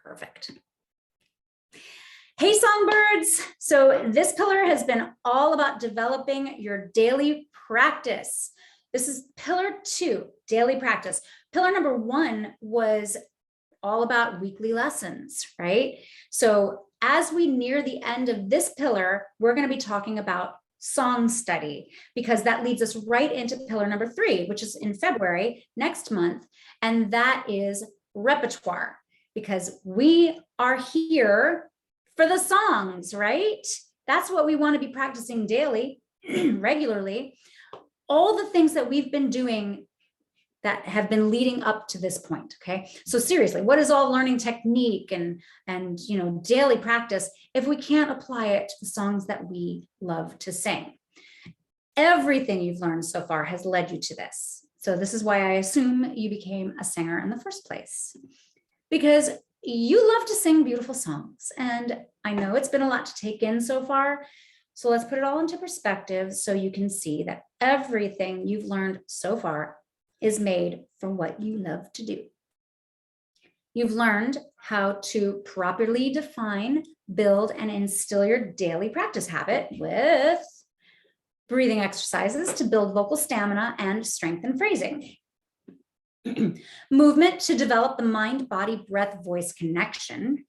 Perfect. Hey, songbirds. So this pillar has been all about developing your daily practice. This is pillar 2, daily practice. Pillar number 1 was all about weekly lessons, right? So as we near the end of this pillar, we're going to be talking about song study, because that leads us right into pillar number 3, which is in February next month. And that is repertoire, because we are here for the songs, right? That's what we want to be practicing daily, regularly. All the things that we've been doing that have been leading up to this point, okay? So seriously, what is all learning technique and daily practice if we can't apply it to the songs that we love to sing? Everything you've learned so far has led you to this. So this is why I assume you became a singer in the first place, because you love to sing beautiful songs. And I know it's been a lot to take in so far. So let's put it all into perspective so you can see that everything you've learned so far is made for what you love to do. You've learned how to properly define, build, and instill your daily practice habit with breathing exercises to build vocal stamina and strengthen phrasing. Movement to develop the mind, body, breath, voice connection.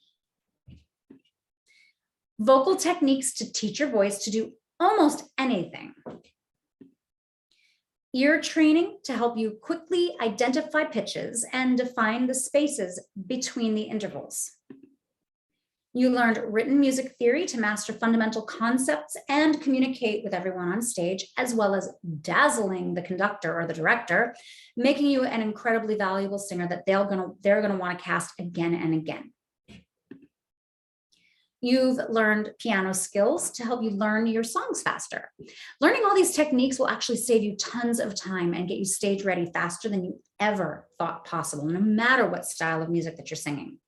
Vocal techniques to teach your voice to do almost anything. Ear training to help you quickly identify pitches and define the spaces between the intervals. You learned written music theory to master fundamental concepts and communicate with everyone on stage, as well as dazzling the conductor or the director, making you an incredibly valuable singer that they're gonna want to cast again and again. You've learned piano skills to help you learn your songs faster. Learning all these techniques will actually save you tons of time and get you stage ready faster than you ever thought possible, no matter what style of music that you're singing.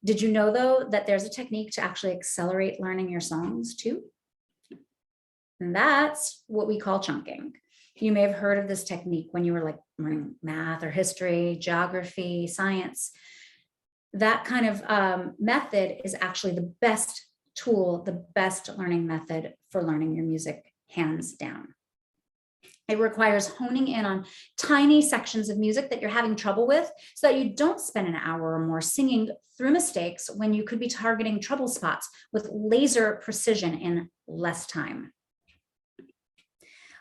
Did you know, though, that there's a technique to actually accelerate learning your songs too? And that's what we call chunking. You may have heard of this technique when you were like learning math or history, geography, science. That kind of method is actually the best tool, the best learning method for learning your music, hands down. It requires honing in on tiny sections of music that you're having trouble with so that you don't spend an hour or more singing through mistakes when you could be targeting trouble spots with laser precision in less time.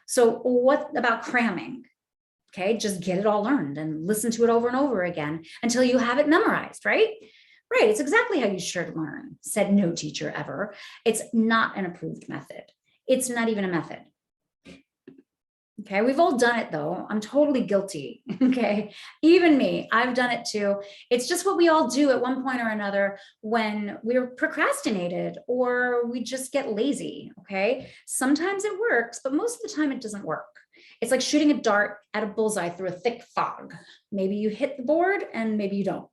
So what about cramming? Okay, just get it all learned and listen to it over and over again until you have it memorized, right? Right, it's exactly how you should learn, said no teacher ever. It's not an approved method. It's not even a method. Okay, we've all done it though. I'm totally guilty, okay? Even me, I've done it too. It's just what we all do at one point or another when we're procrastinated or we just get lazy, okay? Sometimes it works, but most of the time it doesn't work. It's like shooting a dart at a bullseye through a thick fog. Maybe you hit the board and maybe you don't.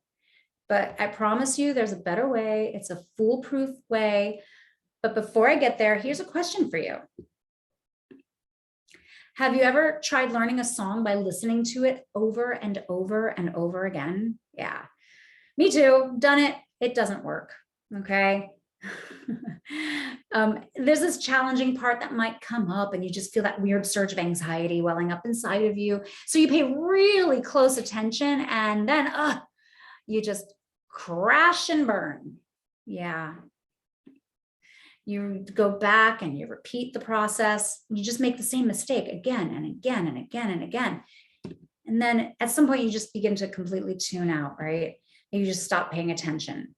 But I promise you there's a better way. It's a foolproof way. But before I get there, here's a question for you. Have you ever tried learning a song by listening to it over and over and over again? Yeah, me too, done it. It doesn't work, okay? There's this challenging part that might come up and you just feel that weird surge of anxiety welling up inside of you. So you pay really close attention and then you just crash and burn. Yeah. You go back and you repeat the process. You just make the same mistake again and again and again and again. And then at some point you just begin to completely tune out, right? And you just stop paying attention.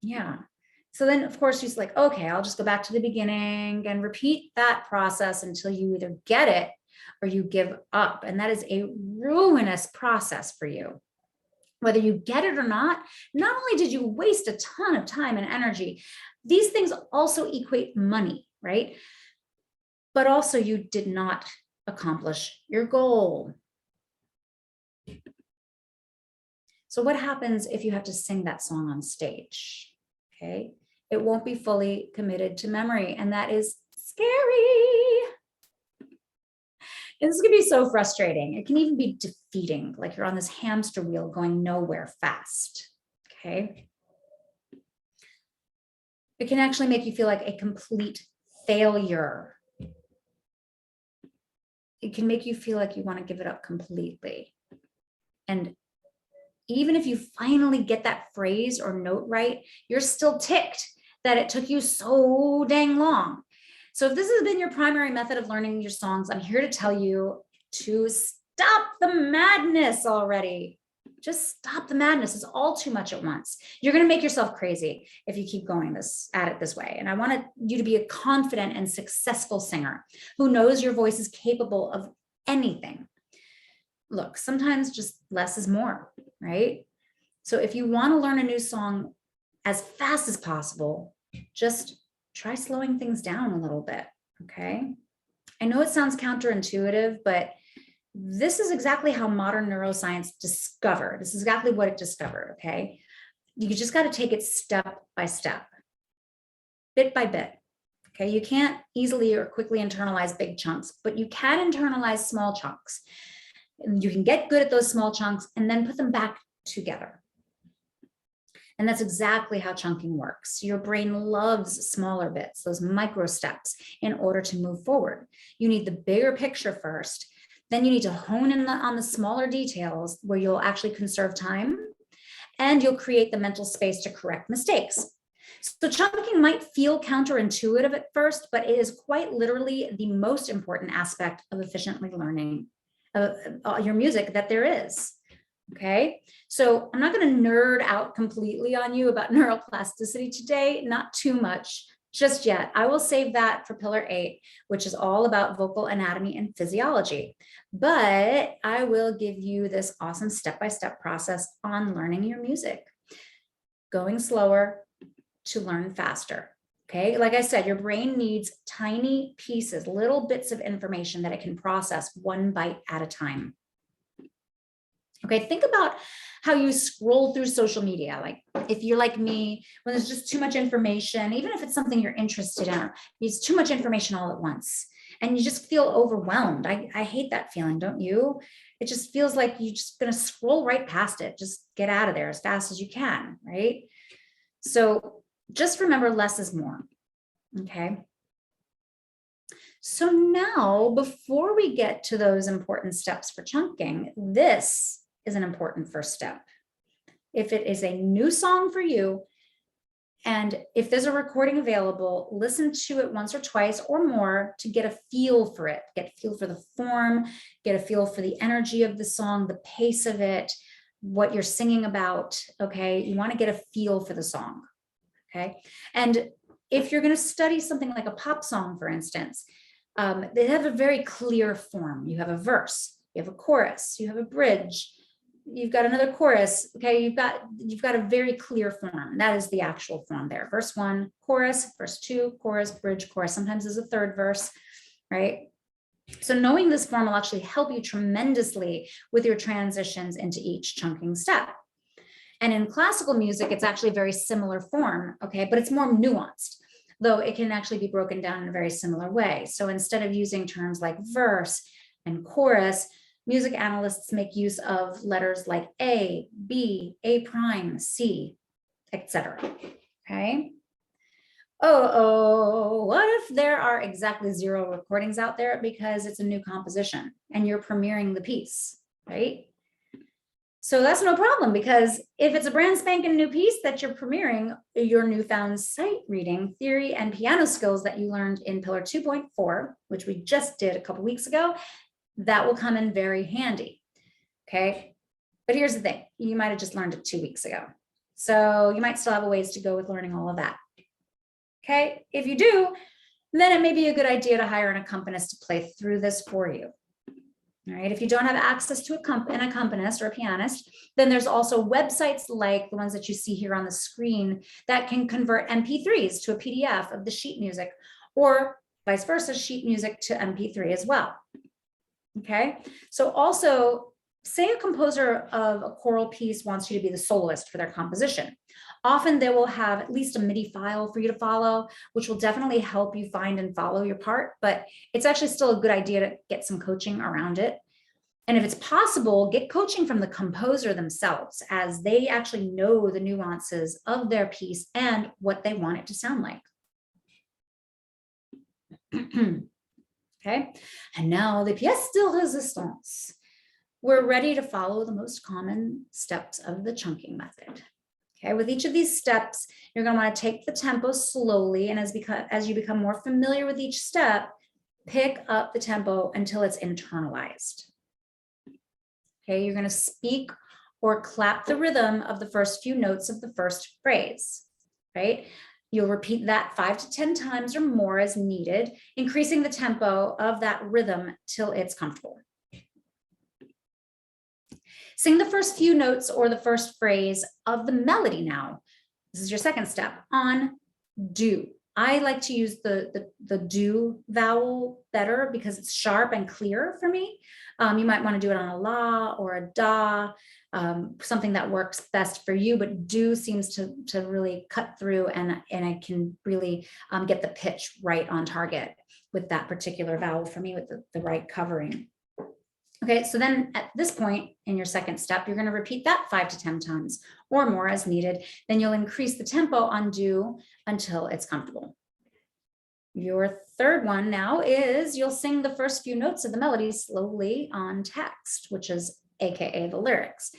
Yeah. So then of course you're like, okay, I'll just go back to the beginning and repeat that process until you either get it or you give up. And that is a ruinous process for you. Whether you get it or not only did you waste a ton of time and energy, these things also equate money, right? But also you did not accomplish your goal. So what happens if you have to sing that song on stage? Okay, it won't be fully committed to memory, and that is scary. And this can be so frustrating. It can even be defeating, like you're on this hamster wheel going nowhere fast, okay? It can actually make you feel like a complete failure. It can make you feel like you want to give it up completely. And even if you finally get that phrase or note right, you're still ticked that it took you so dang long. So if this has been your primary method of learning your songs, I'm here to tell you to stop the madness already. Just stop the madness. It's all too much at once. You're going to make yourself crazy if you keep going at it this way. And I want you to be a confident and successful singer who knows your voice is capable of anything. Look, sometimes just less is more, right? So if you want to learn a new song as fast as possible, just try slowing things down a little bit, okay? I know it sounds counterintuitive, but this is exactly how modern neuroscience discovered. This is exactly what it discovered, okay? You just got to take it step by step, bit by bit, okay? You can't easily or quickly internalize big chunks, but you can internalize small chunks. You can get good at those small chunks and then put them back together. And that's exactly how chunking works. Your brain loves smaller bits, those micro steps, in order to move forward. You need the bigger picture first. Then you need to hone in on the smaller details where you'll actually conserve time and you'll create the mental space to correct mistakes. So chunking might feel counterintuitive at first, but it is quite literally the most important aspect of efficiently learning your music that there is. Okay, so I'm not going to nerd out completely on you about neuroplasticity today, not too much just yet. I will save that for Pillar 8, which is all about vocal anatomy and physiology. But I will give you this awesome step-by-step process on learning your music, going slower to learn faster. Okay, like I said, your brain needs tiny pieces, little bits of information that it can process one bite at a time. Okay, think about how you scroll through social media. Like if you're like me, when there's just too much information, even if it's something you're interested in, it's too much information all at once and you just feel overwhelmed. I hate that feeling, don't you? It just feels like you're just gonna scroll right past it. Just get out of there as fast as you can, right? So just remember less is more, okay? So now, before we get to those important steps for chunking, this is an important first step. If it is a new song for you, and if there's a recording available, listen to it once or twice or more to get a feel for it, get a feel for the form, get a feel for the energy of the song, the pace of it, what you're singing about, okay? You want to get a feel for the song, okay? And if you're going to study something like a pop song, for instance, they have a very clear form. You have a verse, you have a chorus, you have a bridge, you've got another chorus. Okay, you've got a very clear form. That is the actual form there. Verse 1, chorus, verse 2, chorus, bridge, chorus. Sometimes there's a third verse, right? So knowing this form will actually help you tremendously with your transitions into each chunking step. And in classical music, it's actually a very similar form, okay, but it's more nuanced, though it can actually be broken down in a very similar way. So instead of using terms like verse and chorus, music analysts make use of letters like A, B, A prime, C, etc. Okay. What if there are exactly 0 recordings out there because it's a new composition and you're premiering the piece, right? So that's no problem, because if it's a brand spanking new piece that you're premiering, your newfound sight reading, theory, and piano skills that you learned in Pillar 2.4, which we just did a couple weeks ago, that will come in very handy, okay? But here's the thing, you might have just learned it 2 weeks ago. So you might still have a ways to go with learning all of that, okay? If you do, then it may be a good idea to hire an accompanist to play through this for you. All right, if you don't have access to an accompanist or a pianist, then there's also websites like the ones that you see here on the screen that can convert MP3s to a PDF of the sheet music, or vice versa, sheet music to MP3 as well. Okay, so also say a composer of a choral piece wants you to be the soloist for their composition. Often they will have at least a MIDI file for you to follow, which will definitely help you find and follow your part, but it's actually still a good idea to get some coaching around it. And if it's possible, get coaching from the composer themselves, as they actually know the nuances of their piece and what they want it to sound like. Okay, and now the pièce de résistance. We're ready to follow the most common steps of the chunking method. Okay, with each of these steps, you're going to want to take the tempo slowly, and as you become more familiar with each step, pick up the tempo until it's internalized. Okay, you're going to speak or clap the rhythm of the first few notes of the first phrase, right? You'll repeat that 5 to 10 times or more as needed, increasing the tempo of that rhythm till it's comfortable. Sing the first few notes or the first phrase of the melody now. This is your second step on do. I like to use the do vowel better because it's sharp and clear for me. You might want to do it on a la or a da, something that works best for you, but do seems to really cut through, and I can really get the pitch right on target with that particular vowel for me with the right covering. Okay, so then at this point in your second step, you're going to repeat that 5 to 10 times or more as needed. Then you'll increase the tempo on do until it's comfortable. Your third one now is you'll sing the first few notes of the melody slowly on text, which is AKA the lyrics.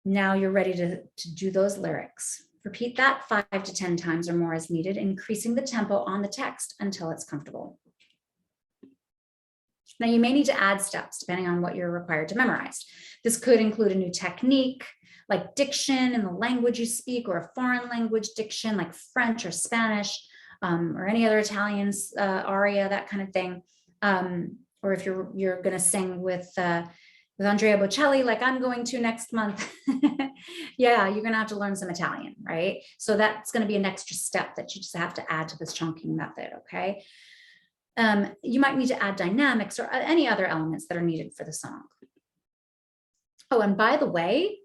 Now you're ready to do those lyrics. Repeat that 5 to 10 times or more as needed, increasing the tempo on the text until it's comfortable. Now, you may need to add steps depending on what you're required to memorize. This could include a new technique like diction in the language you speak, or a foreign language diction like French or Spanish, or any other Italian aria, that kind of thing. Or if you're going to sing with Andrea Bocelli, like I'm going to next month, yeah, you're going to have to learn some Italian, right? So that's going to be an extra step that you just have to add to this chunking method, okay? You might need to add dynamics or any other elements that are needed for the song. Oh, and by the way,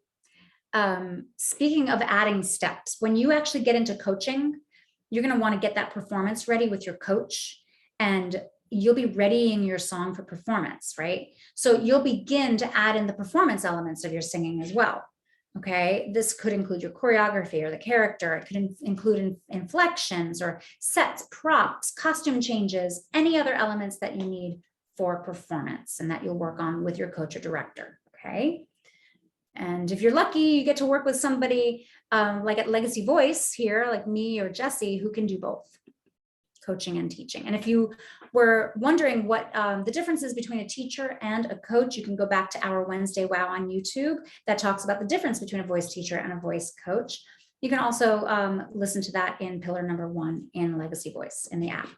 speaking of adding steps, when you actually get into coaching, you're going to want to get that performance ready with your coach, and you'll be readying your song for performance, right? So you'll begin to add in the performance elements of your singing as well. Okay, this could include your choreography or the character. It could include inflections or sets, props, costume changes, any other elements that you need for performance and that you'll work on with your coach or director. Okay, and if you're lucky, you get to work with somebody like at Legacy Voice here, like me or Jesse, who can do both coaching and teaching. And if you were wondering what the difference is between a teacher and a coach, you can go back to our Wednesday Wow on YouTube that talks about the difference between a voice teacher and a voice coach. You can also listen to that in pillar number 1 in Legacy Voice in the app.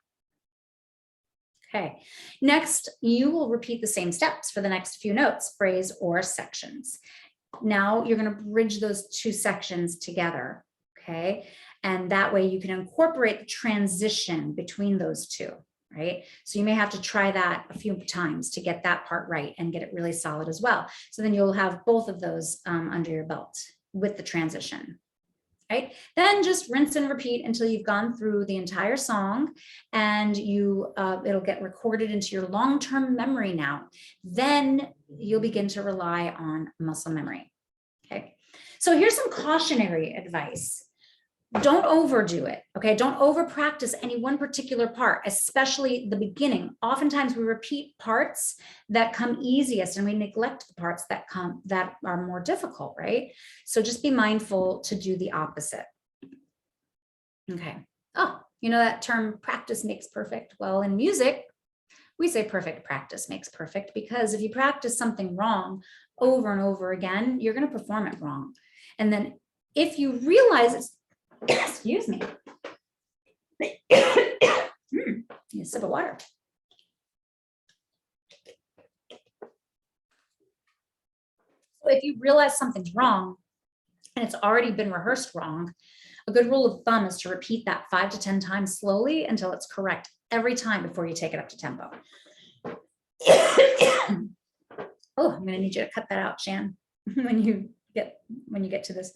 Okay, next you will repeat the same steps for the next few notes, phrase, or sections. Now you're going to bridge those two sections together, okay? And that way you can incorporate the transition between those two, right? So you may have to try that a few times to get that part right and get it really solid as well. So then you'll have both of those under your belt with the transition, right? Then just rinse and repeat until you've gone through the entire song, and it'll get recorded into your long-term memory now. Then you'll begin to rely on muscle memory, okay? So here's some cautionary advice. Don't overdo it, okay? Don't over practice any one particular part, especially the beginning. Oftentimes we repeat parts that come easiest and we neglect the parts that are more difficult, right? So just be mindful to do the opposite. Okay. Oh, you know that term practice makes perfect? Well, in music, we say perfect practice makes perfect, because if you practice something wrong over and over again, you're going to perform it wrong. And then if you realize it's excuse me. Need a sip of water. So if you realize something's wrong and it's already been rehearsed wrong, a good rule of thumb is to repeat that 5 to 10 times slowly until it's correct every time before you take it up to tempo. Oh, I'm going to need you to cut that out, Shan, when you get to this.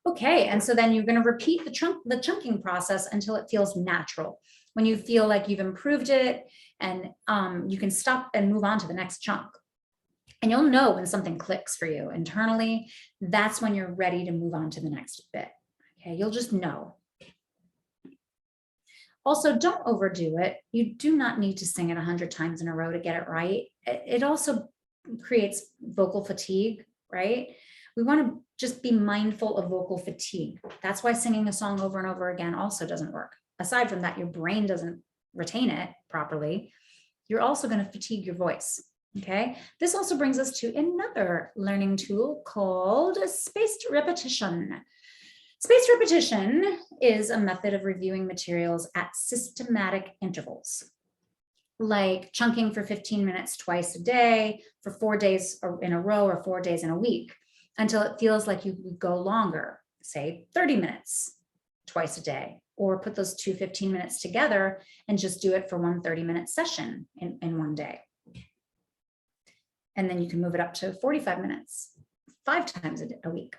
Okay, and so then you're going to repeat the chunking process until it feels natural. when you feel like you've improved it and you can stop and move on to the next chunk. And you'll know when something clicks for you internally, that's when you're ready to move on to the next bit. Okay, you'll just know. Also, don't overdo it. You do not need to sing it 100 times in a row to get it right. It also creates vocal fatigue, right? We want to just be mindful of vocal fatigue. That's why singing a song over and over again also doesn't work. Aside from that, your brain doesn't retain it properly. You're also going to fatigue your voice. Okay, this also brings us to another learning tool called spaced repetition. Spaced repetition is a method of reviewing materials at systematic intervals, like chunking for 15 minutes twice a day for 4 days in a row or 4 days in a week until it feels like you would go longer, say 30 minutes twice a day, or put those two 15 minutes together and just do it for one 30-minute session in one day. And then you can move it up to 45 minutes, 5 times a week.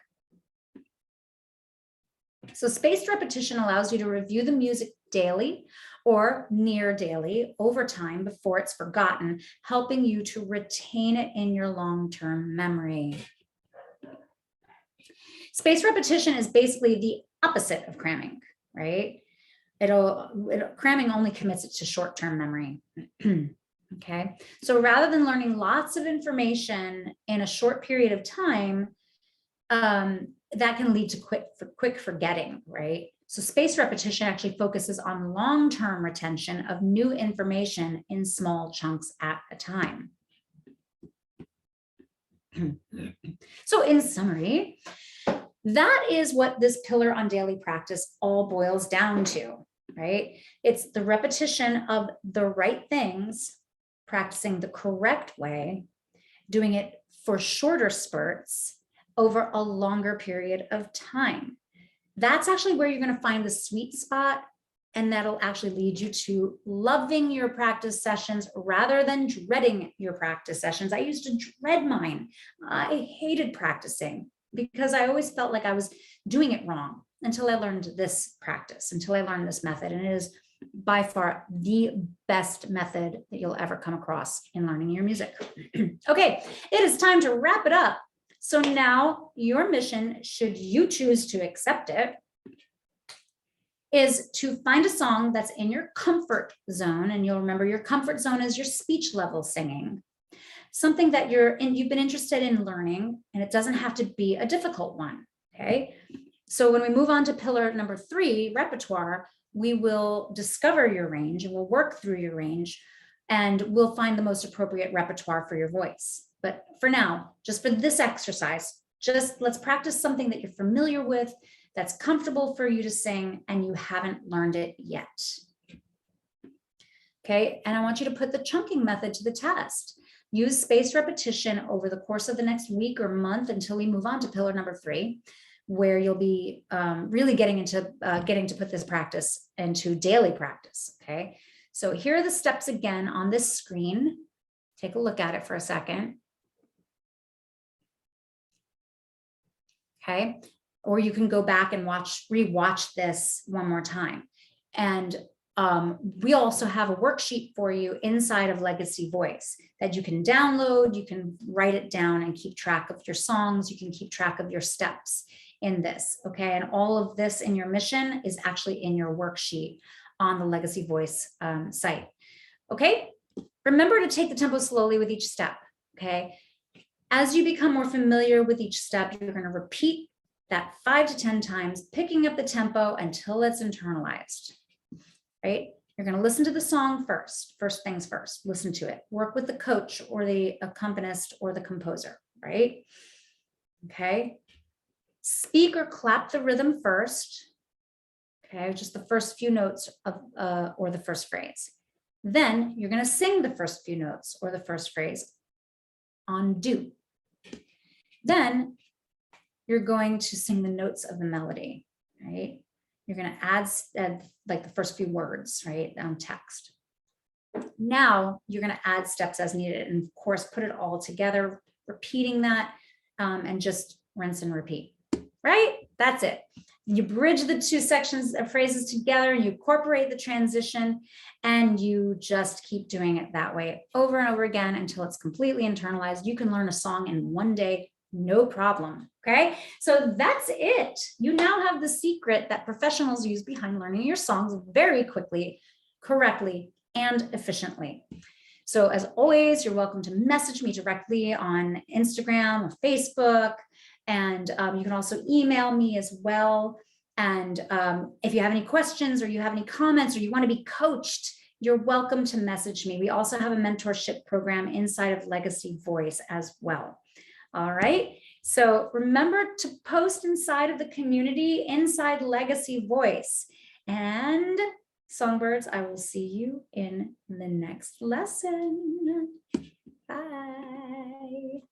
So spaced repetition allows you to review the music daily or near daily over time before it's forgotten, helping you to retain it in your long-term memory. Spaced repetition is basically the opposite of cramming, right? Cramming only commits it to short-term memory. Okay, so rather than learning lots of information in a short period of time, that can lead to quick forgetting, right? So spaced repetition actually focuses on long-term retention of new information in small chunks at a time. So in summary, that is what this pillar on daily practice all boils down to, right? It's the repetition of the right things, practicing the correct way, doing it for shorter spurts over a longer period of time. That's actually where you're going to find the sweet spot, and that'll actually lead you to loving your practice sessions rather than dreading your practice sessions. I used to dread mine. I hated practicing because I always felt like I was doing it wrong until I learned this practice, until I learned this method. And it is by far the best method that you'll ever come across in learning your music. Okay, it is time to wrap it up. So now your mission, should you choose to accept it, is to find a song that's in your comfort zone. And you'll remember your comfort zone is your speech level singing. Something that you've been interested in learning, and it doesn't have to be a difficult one, okay? So when we move on to pillar number 3, repertoire, we will discover your range and we'll work through your range and we'll find the most appropriate repertoire for your voice. But for now, just for this exercise, just let's practice something that you're familiar with, that's comfortable for you to sing, and you haven't learned it yet. Okay, and I want you to put the chunking method to the test. Use spaced repetition over the course of the next week or month until we move on to pillar number 3, where you'll be really getting to put this practice into daily practice, okay? So here are the steps again on this screen. Take a look at it for a second. Okay, or you can go back and rewatch this one more time. And we also have a worksheet for you inside of Legacy Voice that you can download. You can write it down and keep track of your songs. You can keep track of your steps in this, okay? And all of this in your mission is actually in your worksheet on the Legacy Voice site, okay? Remember to take the tempo slowly with each step, okay? As you become more familiar with each step, you're going to repeat that 5 to 10 times, picking up the tempo until it's internalized, right? You're going to listen to the song first things first, listen to it. Work with the coach or the accompanist or the composer, right? Okay. Speak or clap the rhythm first, okay? Just the first few notes of, or the first phrase. Then you're going to sing the first few notes or the first phrase on do. Then you're going to sing the notes of the melody, right? You're going to add like the first few words, right, on text. Now you're going to add steps as needed, and of course, put it all together, repeating that, and just rinse and repeat, right? That's it. You bridge the two sections of phrases together, you incorporate the transition, and you just keep doing it that way over and over again until it's completely internalized. You can learn a song in one day, no problem. Okay, so that's it. You now have the secret that professionals use behind learning your songs very quickly, correctly, and efficiently. So as always, you're welcome to message me directly on Instagram or Facebook. And you can also email me as well. And if you have any questions or you have any comments or you want to be coached, you're welcome to message me. We also have a mentorship program inside of Legacy Voice as well. All right. So remember to post inside of the community inside Legacy Voice. And Songbirds, I will see you in the next lesson. Bye.